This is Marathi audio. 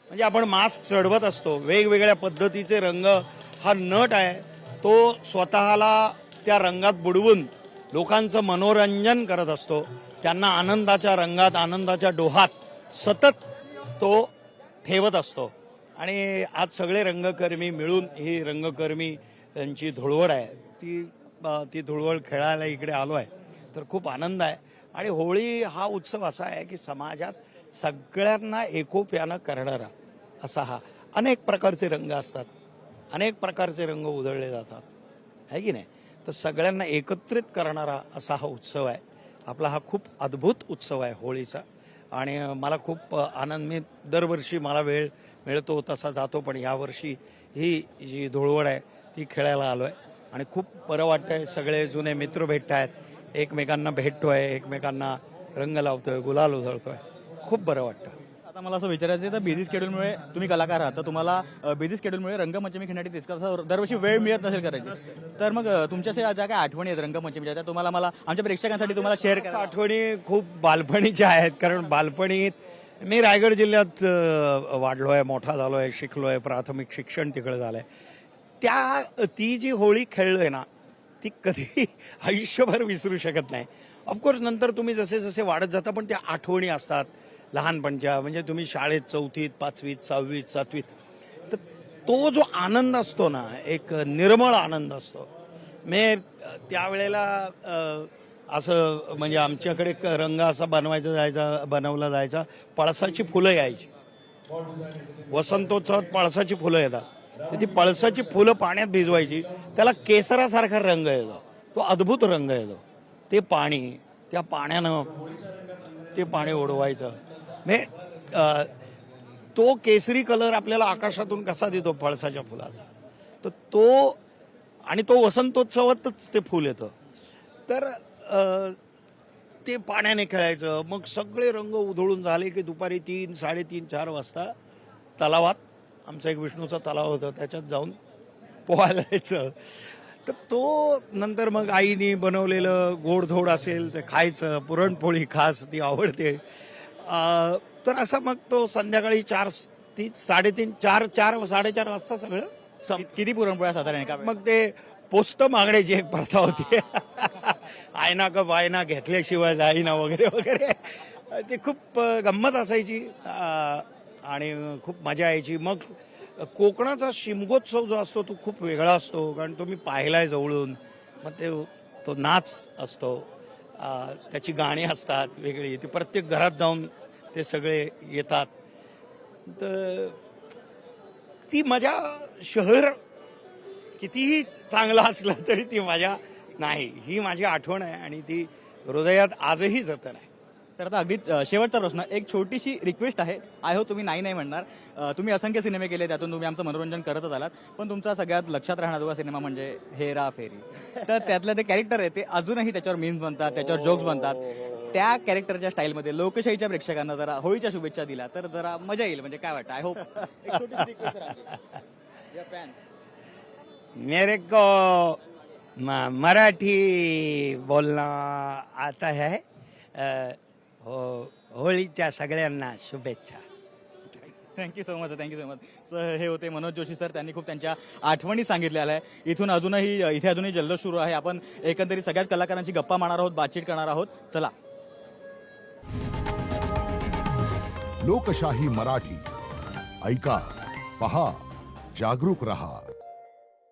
म्हणजे आपण मास्क चढवत असतो, वेगवेगळ्या पद्धतीचे रंग, हा नट आहे तो स्वतःला त्या रंगात बुडवून लोकांचं मनोरंजन करत असतो, त्यांना आनंदाच्या रंगात, आनंदाच्या डोहात सतत तो ठेवत असतो. आणि आज सगळे रंगकर्मी मिळून ही रंगकर्मी त्यांची धुळवड आहे, ती धुळवड खेळायला इकडे आलो आहे, तर खूप आनंद आहे. आणि होळी हा उत्सव असा आहे की समाजात सगळ्यांना एकोप्यानं करणारा असा हा. अनेक प्रकारचे रंग असतात, अनेक प्रकारचे रंग उधळले जातात, आहे की नाही. तर सगळ्यांना एकत्रित करणारा असा हा उत्सव आहे आपला. हा खूप अद्भुत उत्सव आहे होळीचा. आणि मला खूप आनंद, मी दरवर्षी मला वेळ मिळतो तसा जातो, पण यावर्षी ही जी धुळवड आहे ती खेळायला आलो आहे आणि खूप बरं वाटतंय. सगळे जुने मित्र भेटत आहेत, एकमेकांना भेटतोय, एकमेकांना रंग लावतोय, गुलाल उधळतोय, खूप बरं वाटतं. आता मला असं विचारायचं आहे, तर बिझी शेड्यूलमुळे तुम्ही कलाकार आहात, तर तुम्हाला बिझी शेड्यूलमुळे रंगमंचमी खेळण्यासाठी तितका दरवर्षी वेळ मिळत नसेल करायची, तर मग तुमच्या ज्या काय आठवणी आहेत रंगमंचमीच्या त्या तुम्हाला मला आमच्या प्रेक्षकांसाठी तुम्हाला शेअर करा. आठवणी खूप बालपणीच्या आहेत, कारण बालपणीत मी रायगड जिल्ह्यात वाढलो आहे, मोठा झालो आहे, शिकलो आहे, प्राथमिक शिक्षण तिकडे झालंय. ती जी होळी खेळलोय ना, ती कधी आयुष्यभर विसरू शकत नाही. ऑफकोर्स नंतर तुम्ही जसे जसे वाढत जाता, पण त्या आठवणी असतात लहानपणच्या. म्हणजे तुम्ही शाळेत 4थीत, 5वीत, 6वीत, 7वीत, तर तो जो आनंद असतो ना, एक निर्मळ आनंद असतो. मी त्यावेळेला असं म्हणजे आमच्याकडे रंग असा बनवला जायचा, पळसाची फुलं यायची. वसंतोत्सवात पळसाची फुलं येतात, तर ती पळसाची फुलं पाण्यात भिजवायची, त्याला केसरासारखा रंग येतो, तो अद्भुत रंग येतो. ते पाणी, त्या पाण्यानं ते पाणी ओढवायचं, म्हणजे तो केसरी कलर आपल्याला आकाशातून कसा देतो पळसाच्या फुलाचा, तर तो, आणि तो वसंतोत्सवातच ते फुल येतं. तर ते पाण्याने खेळायचं. मग सगळे रंग उधळून झाले की दुपारी 3, 3:30, 4 वाजता तलावात, आमचा एक विष्णूचा तलाव होता, त्याच्यात जाऊन पोहायला जायचं. तर तो नंतर मग आईने बनवलेलं गोडधोड असेल ते खायचं, पुरणपोळी खास ती आवडते. तर असं मग तो संध्याकाळी 4:30, 4:30 वाजता सगळं किती पुरणपोळ्या साधारण एका मग ते पोस्त मागण्याची एक प्रथा होती. आयना का बायना घेतल्याशिवाय जाईना वगैरे वगैरे. ते खूप गंमत असायची आणि खूप मजा यायची. मग कोकणाचा शिमगोत्सव जो असतो तो खूप वेगळा असतो, कारण तो मी पाहिलाय जवळून. मग तो नाच असतो, त्याची गाणी असतात वेगळी, ते प्रत्येक घरात जाऊन ते सगळे येतात. तर ती मजा शहर कितीही चांगलं असलं तरी ती मजा नाही. ही माझी आठवण आहे आणि ती हृदयात आजही जतन आहे. तर आता अगदीच शेवटचा प्रश्न, एक छोटीशी रिक्वेस्ट आहे, आय होप तुम्ही नाही म्हणणार. तुम्ही असंख्य सिनेमे केले, त्यातून तुम्ही आमचं मनोरंजन करतच आलात, पण तुमचा सगळ्यात लक्षात राहणारा सिनेमा म्हणजे हेरा फेरी. तर त्यातलं ते कॅरेक्टर आहे, ते अजूनही त्याच्यावर मीम्स बनतात, त्याच्यावर जोक्स बनतात. त्या कॅरेक्टरच्या स्टाईलमध्ये लोकशाहीच्या प्रेक्षकांना जरा होळीच्या शुभेच्छा दिल्या तर जरा मजा येईल, म्हणजे काय वाटतं? आय होप एक छोटीशी रिक्वेस्ट राहते फॅन्स. मेरे को मराठी बोलना आता है. होळीच्या सगळ्यांना शुभेच्छा. Thank you so much, thank you so much. Sir हे होते मनोज जोशी सर, त्यांनी खूप त्यांच्या आठवणी सांगितलेल्या आहे. इथे अजूनही जल्लोष सुरू आहे. आपण एकंदरीत सगळ्याच कलाकारांची गप्पा मारणार आहोत, बातचीत करणार आहोत. चला. लोकशाही मराठी ऐका, पहा, जागरूक रहा.